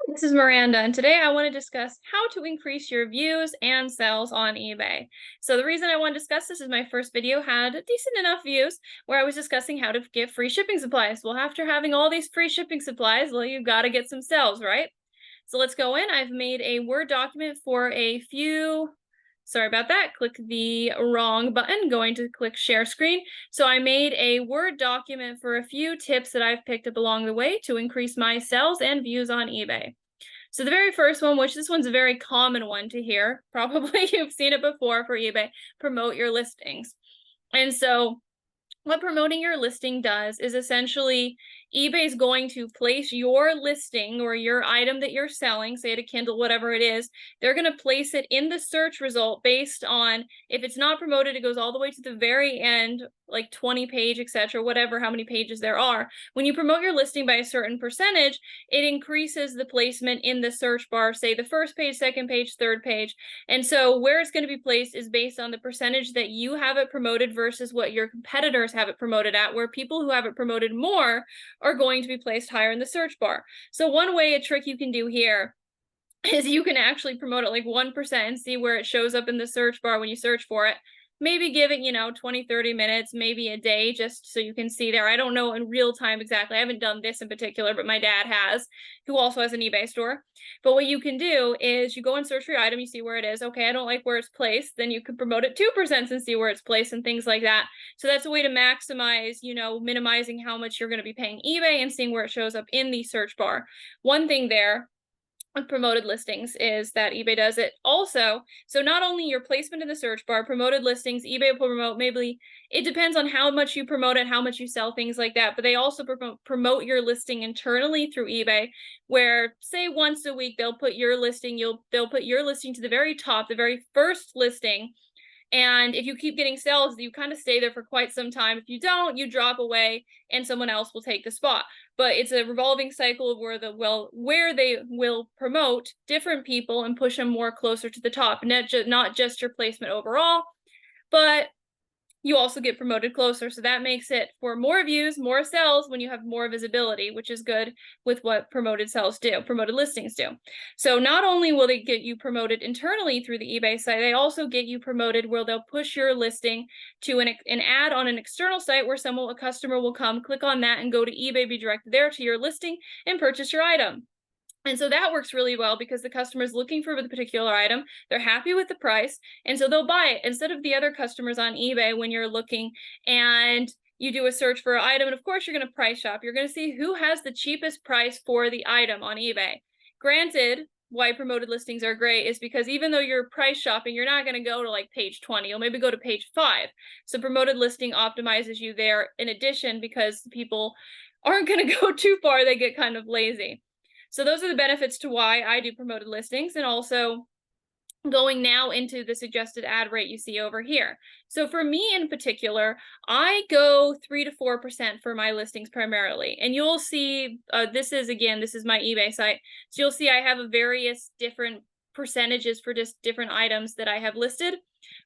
This is Miranda, and today I want to discuss how to increase your views and sales on eBay. So the reason I want to discuss this is my first video had decent enough views where I was discussing how to get free shipping supplies. Well, after having all these free shipping supplies, well, you've got to get some sales, right? So let's go in. I've made a Word document for a few. Sorry about that. Click the wrong button. Going to click share screen. So I made a Word document for a few tips that I've picked up along the way to increase my sales and views on eBay. So the very first one, which this one's a very common one to hear, probably you've seen it before for eBay, promote your listings. And so what promoting your listing does is essentially eBay is going to place your listing or your item that you're selling, say at a Kindle, whatever it is, they're going to place it in the search result based on if it's not promoted, it goes all the way to the very end, like 20 page, etc., whatever, how many pages there are. When you promote your listing by a certain percentage, it increases the placement in the search bar, say the first page, second page, third page. And so where it's going to be placed is based on the percentage that you have it promoted versus what your competitors have it promoted at, where people who have it promoted more are going to be placed higher in the search bar. So one way, a trick you can do here is you can actually promote it like 1% and see where it shows up in the search bar when you search for it. Maybe give it, 20, 30 minutes, maybe a day, just so you can see there. I don't know in real time exactly. I haven't done this in particular, but my dad has, who also has an eBay store. But what you can do is you go and search for your item, you see where it is. Okay, I don't like where it's placed. Then you can promote it 2% and see where it's placed and things like that. So that's a way to maximize, minimizing how much you're going to be paying eBay and seeing where it shows up in the search bar. One thing there with promoted listings is that eBay does it also. So not only your placement in the search bar, promoted listings, eBay will promote, maybe it depends on how much you promote it, how much you sell, things like that. But they also promote your listing internally through eBay, where say once a week they'll put your listing, they'll put your listing to the very top, the very first listing. And if you keep getting sales, you kind of stay there for quite some time. If you don't, you drop away and someone else will take the spot. But it's a revolving cycle of where they will promote different people and push them more closer to the top. Not just your placement overall, but you also get promoted closer. So that makes it for more views, more sales when you have more visibility, which is good with what promoted listings do. So not only will they get you promoted internally through the eBay site, they also get you promoted where they'll push your listing to an ad on an external site where a customer will come, click on that and go to eBay, be directed there to your listing and purchase your item. And so that works really well because the customer is looking for the particular item. They're happy with the price. And so they'll buy it instead of the other customers on eBay when you're looking and you do a search for an item. And of course, you're going to price shop. You're going to see who has the cheapest price for the item on eBay. Granted, why promoted listings are great is because even though you're price shopping, you're not going to go to like page 20. You'll maybe go to page 5. So promoted listing optimizes you there in addition because people aren't going to go too far. They get kind of lazy. So those are the benefits to why I do promoted listings, and also going now into the suggested ad rate you see over here. So for me in particular, I go 3 to 4% for my listings primarily. And you'll see, this is my eBay site. So you'll see I have a various different percentages for just different items that I have listed.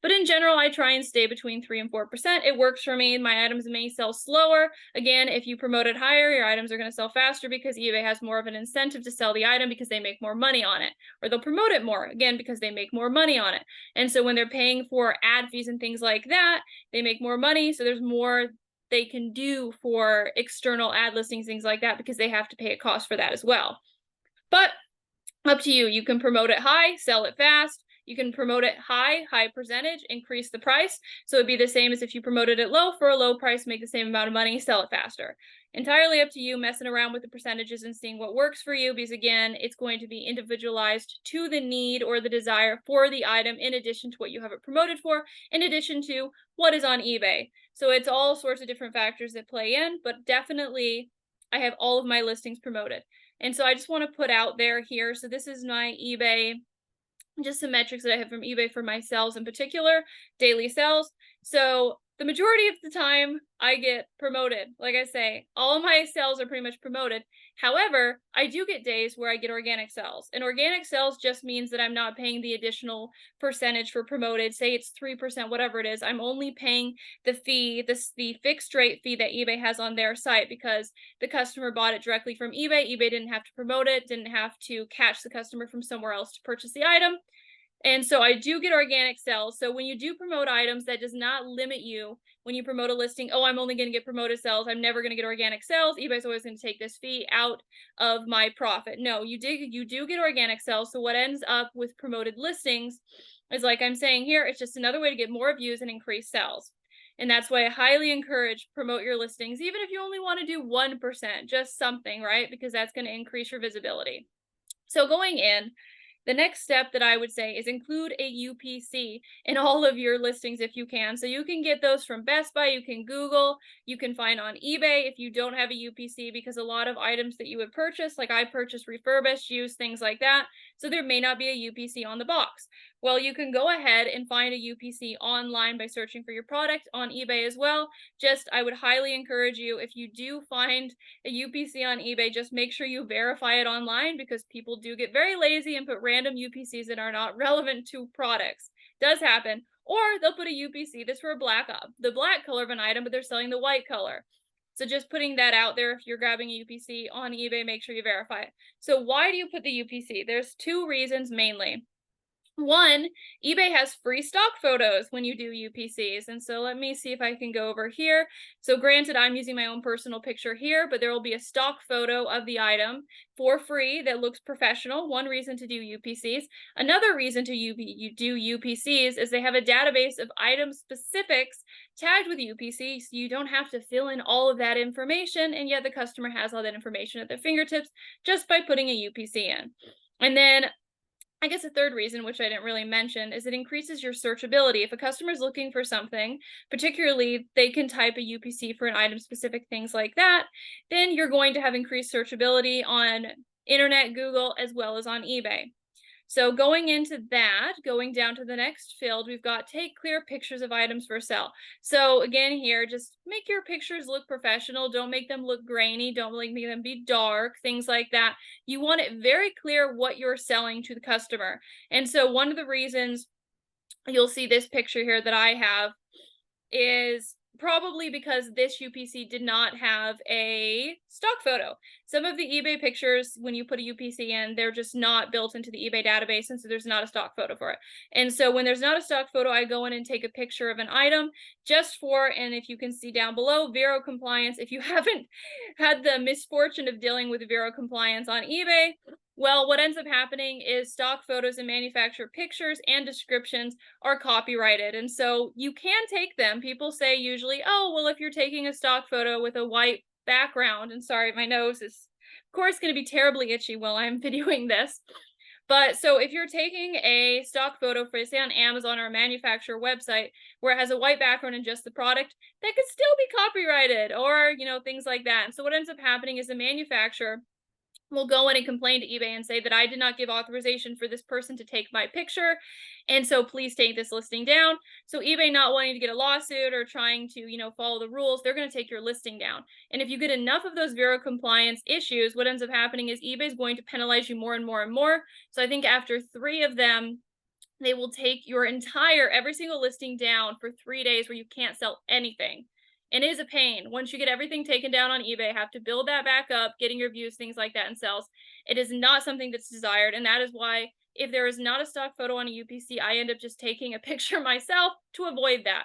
But in general, I try and stay between 3 and 4%. It works for me. My items may sell slower. Again, if you promote it higher, your items are going to sell faster because eBay has more of an incentive to sell the item because they make more money on it. Or they'll promote it more, again, because they make more money on it. And so when they're paying for ad fees and things like that, they make more money. So there's more they can do for external ad listings, things like that, because they have to pay a cost for that as well. But up to you. You can promote it high, sell it fast. You can promote it high percentage, increase the price. So it'd be the same as if you promoted it low for a low price, make the same amount of money, sell it faster. Entirely up to you, messing around with the percentages and seeing what works for you, because again, it's going to be individualized to the need or the desire for the item, in addition to what you have it promoted for, in addition to what is on eBay. So it's all sorts of different factors that play in, but definitely I have all of my listings promoted. And so I just want to put out there here. So this is my eBay, just some metrics that I have from eBay for my sales in particular, daily sales. So the majority of the time I get promoted. Like I say, all of my sales are pretty much promoted. However, I do get days where I get organic sales. And organic sales just means that I'm not paying the additional percentage for promoted. Say it's 3%, whatever it is. I'm only paying the fee, the fixed rate fee that eBay has on their site because the customer bought it directly from eBay. eBay didn't have to promote it, didn't have to catch the customer from somewhere else to purchase the item. And so I do get organic sales. So when you do promote items, that does not limit you when you promote a listing. Oh, I'm only going to get promoted sales. I'm never going to get organic sales. eBay's always going to take this fee out of my profit. No, you do get organic sales. So what ends up with promoted listings is, like I'm saying here, it's just another way to get more views and increase sales. And that's why I highly encourage promote your listings, even if you only want to do 1%, just something, right? Because that's going to increase your visibility. So going in, the next step that I would say is include a UPC in all of your listings if you can. So you can get those from Best Buy, you can Google, you can find on eBay if you don't have a UPC, because a lot of items that you would purchase, like I purchased refurbished, used, things like that, so there may not be a UPC on the box. Well, you can go ahead and find a UPC online by searching for your product on eBay as well. Just, I would highly encourage you, if you do find a UPC on eBay, just make sure you verify it online, because people do get very lazy and put random UPCs that are not relevant to products. Does happen. Or they'll put a UPC that's for the black color of an item, but they're selling the white color. So just putting that out there, if you're grabbing a UPC on eBay, make sure you verify it. So why do you put the UPC? There's two reasons mainly. One, eBay has free stock photos when you do UPCs. And so let me see if I can go over here. So granted, I'm using my own personal picture here, but there will be a stock photo of the item for free that looks professional. One reason to do UPCs. Another reason to you do UPCs is they have a database of item specifics tagged with UPC, so you don't have to fill in all of that information, and yet the customer has all that information at their fingertips just by putting a UPC in. And then I guess a third reason, which I didn't really mention, is it increases your searchability. If a customer is looking for something, particularly they can type a UPC for an item specific, things like that, then you're going to have increased searchability on internet, Google, as well as on eBay. So going into that, going down to the next field, we've got take clear pictures of items for sale. So again here, just make your pictures look professional. Don't make them look grainy. Don't make them be dark, things like that. You want it very clear what you're selling to the customer. And so one of the reasons you'll see this picture here that I have is probably because this UPC did not have a stock photo. Some of the eBay pictures, when you put a UPC in, they're just not built into the eBay database, and so there's not a stock photo for it. And so when there's not a stock photo, I go in and take a picture of an item just for, and if you can see down below, Vero compliance. If you haven't had the misfortune of dealing with Vero compliance on eBay, well, what ends up happening is stock photos and manufacturer pictures and descriptions are copyrighted. And so you can take them. People say usually, oh, well, if you're taking a stock photo with a white background, and sorry, my nose is, of course, going to be terribly itchy while I'm videoing this. But so if you're taking a stock photo for, say, on Amazon or a manufacturer website where it has a white background and just the product, that could still be copyrighted, or, things like that. And so what ends up happening is the manufacturer will go in and complain to eBay and say that I did not give authorization for this person to take my picture, and so please take this listing down. So eBay, not wanting to get a lawsuit or trying to, follow the rules, they're going to take your listing down. And if you get enough of those Vero compliance issues, what ends up happening is eBay is going to penalize you more and more and more. So I think after 3 of them, they will take your every single listing down for 3 days where you can't sell anything. And it is a pain. Once you get everything taken down on eBay, have to build that back up, getting your views, things like that, and sales. It is not something that's desired. And that is why if there is not a stock photo on a UPC, I end up just taking a picture myself to avoid that.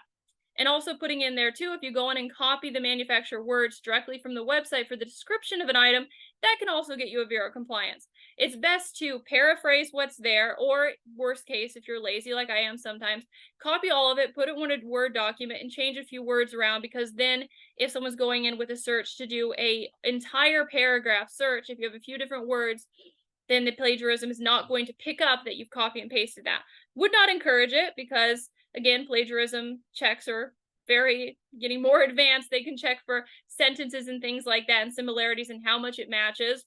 And also putting in there too, if you go in and copy the manufacturer words directly from the website for the description of an item, that can also get you a Vero compliance. It's best to paraphrase what's there, or worst case, if you're lazy like I am sometimes, copy all of it, put it in a Word document, and change a few words around, because then if someone's going in with a search to do a entire paragraph search, if you have a few different words, then the plagiarism is not going to pick up that you've copy and pasted that. Would not encourage it, because again, plagiarism checks are getting more advanced. They can check for sentences and things like that and similarities and how much it matches.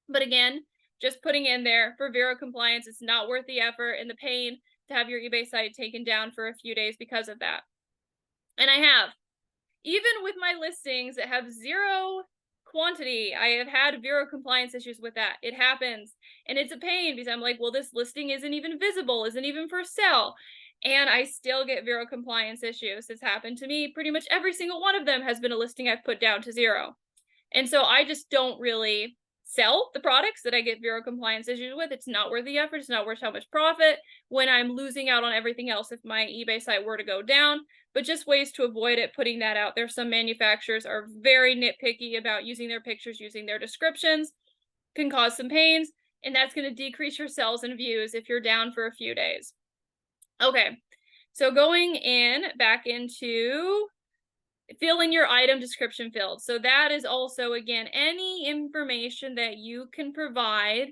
But again, just putting in there for Vero compliance, it's not worth the effort and the pain to have your eBay site taken down for a few days because of that. And I have. Even with my listings that have zero quantity, I have had zero compliance issues with that. It happens. And it's a pain because I'm like, well, this listing isn't even visible, isn't even for sale. And I still get zero compliance issues. It's happened to me. Pretty much every single one of them has been a listing I've put down to zero. And so I just don't really sell the products that I get zero compliance issues with. It's not worth the effort. It's not worth how much profit when I'm losing out on everything else if my eBay site were to go down. But just ways to avoid it, putting that out there. Some manufacturers are very nitpicky about using their pictures, using their descriptions, can cause some pains, and that's going to decrease your sales and views if you're down for a few days. Okay, so going in back into fill in your item description field. So that is also, again, any information that you can provide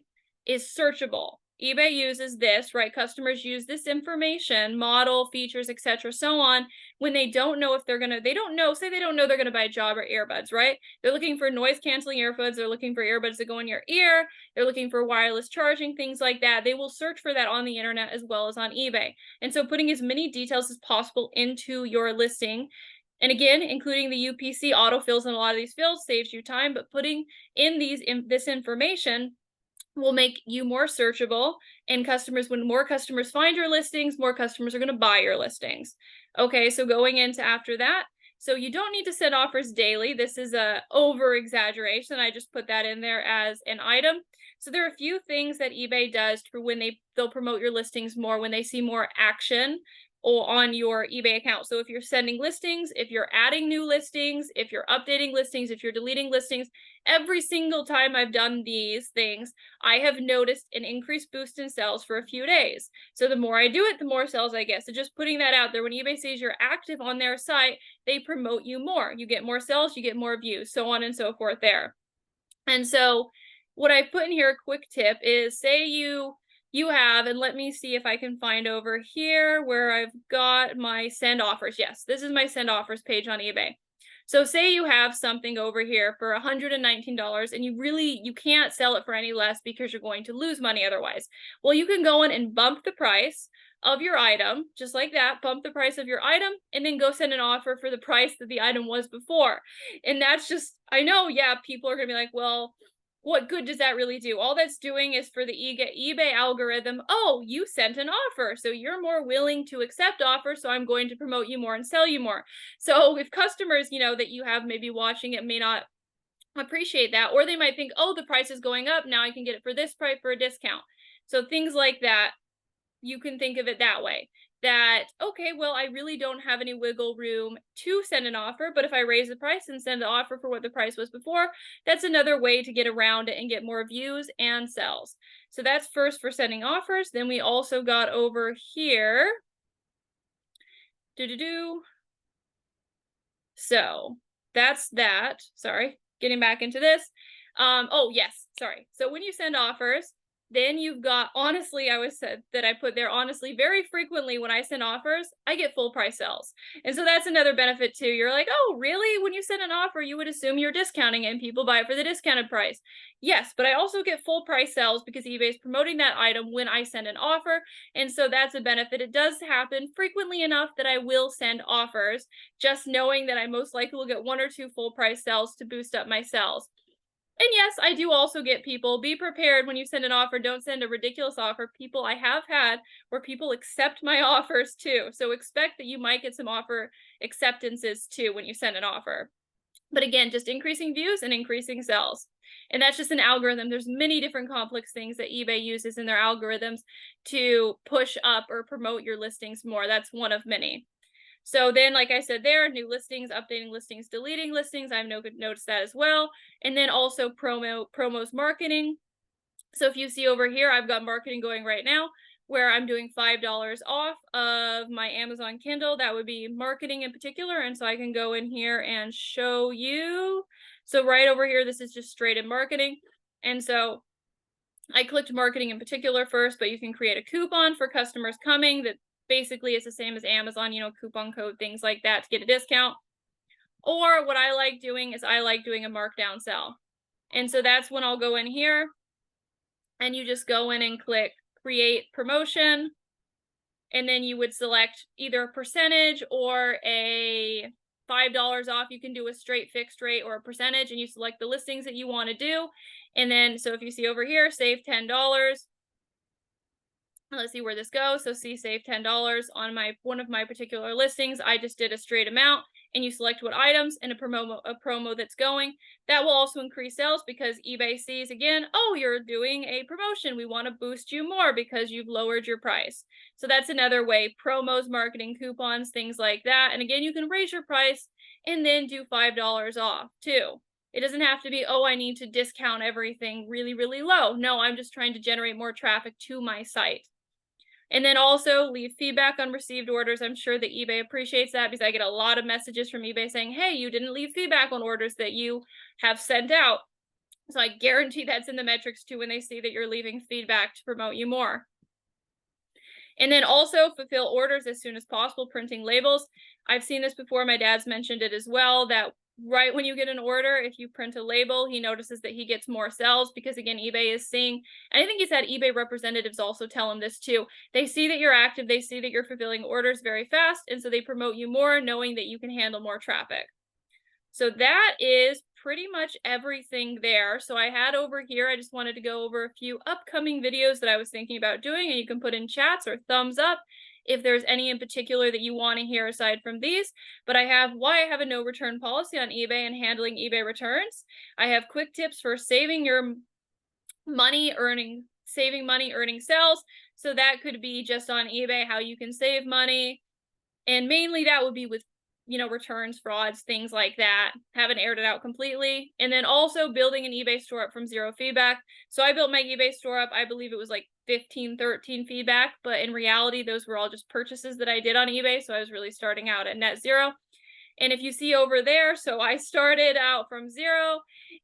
is searchable. eBay uses this, right? Customers use this information, model, features, etc., so on, when they don't know if they're gonna, they don't know they're gonna buy a job or earbuds, right? They're looking for noise canceling earbuds, they're looking for earbuds that go in your ear, they're looking for wireless charging, things like that. They will search for that on the internet as well as on eBay. And so putting as many details as possible into your listing, and again, including the UPC autofills in a lot of these fields saves you time, but putting in this information will make you more searchable, and when more customers find your listings, more customers are going to buy your listings. Okay, so going into after that, so you don't need to send offers daily. This is a over exaggeration. I just put that in there as an item. So there are a few things that eBay does for when they'll promote your listings more when they see more action or on your eBay account. So if you're sending listings, if you're adding new listings, if you're updating listings, if you're deleting listings, every single time I've done these things, I have noticed an increased boost in sales for a few days. So the more I do it, the more sales I get. So just putting that out there, when eBay sees you're active on their site, they promote you more. You get more sales, you get more views, so on and so forth there. And so what I put in here, a quick tip, is say you have, and let me see if I can find over here where I've got my send offers. Yes, this is my send offers page on eBay. So say you have something over here for $119 and you can't sell it for any less because you're going to lose money otherwise. Well, you can go in and bump the price of your item, just like that, bump the price of your item, and then go send an offer for the price that the item was before. And that's just, I know, yeah, people are gonna be like, well, what good does that really do? All that's doing is for the eBay algorithm, oh, you sent an offer, so you're more willing to accept offers, so I'm going to promote you more and sell you more. So if customers, that you have maybe watching it may not appreciate that, or they might think, oh, the price is going up, now I can get it for this price for a discount. So things like that, you can think of it that way. That, okay, well, I really don't have any wiggle room to send an offer, but if I raise the price and send the offer for what the price was before, that's another way to get around it and get more views and sales. So that's first for sending offers. Then we also got over here. So that's that. Sorry, getting back into this. Oh, yes, sorry. So when you send offers, then you've got, honestly, I was said that I put there, honestly, very frequently when I send offers, I get full price sales. And so that's another benefit too. You're like, oh, really? When you send an offer, you would assume you're discounting it and people buy it for the discounted price. Yes, but I also get full price sales because eBay is promoting that item when I send an offer. And so that's a benefit. It does happen frequently enough that I will send offers, just knowing that I most likely will get 1 or 2 full price sales to boost up my sales. And yes, I do also get people, be prepared when you send an offer, don't send a ridiculous offer. People I have had where people accept my offers too. So expect that you might get some offer acceptances too when you send an offer. But again, just increasing views and increasing sales. And that's just an algorithm. There's many different complex things that eBay uses in their algorithms to push up or promote your listings more. That's one of many. So then, like I said, there are new listings, updating listings, deleting listings. I've noticed that as well. And then also promos marketing. So if you see over here, I've got marketing going right now where I'm doing $5 off of my Amazon Kindle. That would be marketing in particular. And so I can go in here and show you. So right over here, this is just straight in marketing. And so I clicked marketing in particular first, but you can create a coupon for customers coming that basically it's the same as Amazon, coupon code, things like that to get a discount. Or what I like doing is I like doing a markdown sale. And so that's when I'll go in here and you just go in and click create promotion. and then you would select either a percentage or a $5 off. You can do a straight fixed rate or a percentage, and you select the listings that you want to do. And then, so if you see over here, save $10. Let's see where this goes. So see, save $10 on one of my particular listings. I just did a straight amount, and you select what items and a promo that's going. That will also increase sales because eBay sees again, oh, you're doing a promotion. We want to boost you more because you've lowered your price. So that's another way: promos, marketing coupons, things like that. And again, you can raise your price and then do $5 off too. It doesn't have to be, oh, I need to discount everything really, really low. No, I'm just trying to generate more traffic to my site. And then also leave feedback on received orders. I'm sure that eBay appreciates that because I get a lot of messages from eBay saying, hey, you didn't leave feedback on orders that you have sent out. So I guarantee that's in the metrics too when they see that you're leaving feedback to promote you more. And then also fulfill orders as soon as possible, printing labels. I've seen this before. My dad's mentioned it as well, that right when you get an order, if you print a label, he notices that he gets more sales because, again, eBay is seeing, and I think he's had eBay representatives also tell him this too. They see that you're active, they see that you're fulfilling orders very fast, and so they promote you more, knowing that you can handle more traffic. So that is pretty much everything there. So I had over here, I just wanted to go over a few upcoming videos that I was thinking about doing, and you can put in chats or thumbs up if there's any in particular that you want to hear aside from these. But I have why I have a no return policy on eBay and handling eBay returns. I have quick tips for saving money, earning sales. So that could be just on eBay, how you can save money. And mainly that would be with, returns, frauds, things like that. Haven't aired it out completely. And then also building an eBay store up from zero feedback. So I built my eBay store up, I believe it was like 15, 13 feedback, but in reality, those were all just purchases that I did on eBay. So I was really starting out at net zero. And if you see over there, so I started out from zero,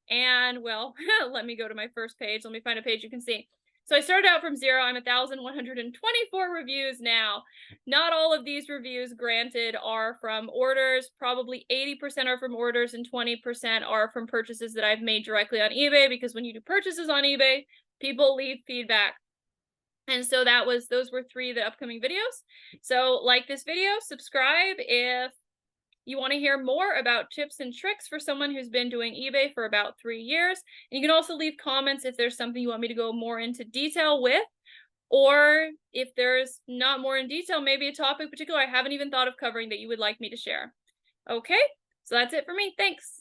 and well, let me go to my first page. Let me find a page you can see. So I started out from zero. I'm 1,124 reviews now. Not all of these reviews, granted, are from orders. Probably 80% are from orders and 20% are from purchases that I've made directly on eBay, because when you do purchases on eBay, people leave feedback. And so those were 3 of the upcoming videos. So like this video, subscribe if you want to hear more about tips and tricks for someone who's been doing eBay for about 3 years. And you can also leave comments if there's something you want me to go more into detail with, or if there's not more in detail, maybe a topic particular I haven't even thought of covering that you would like me to share. Okay, so that's it for me. Thanks.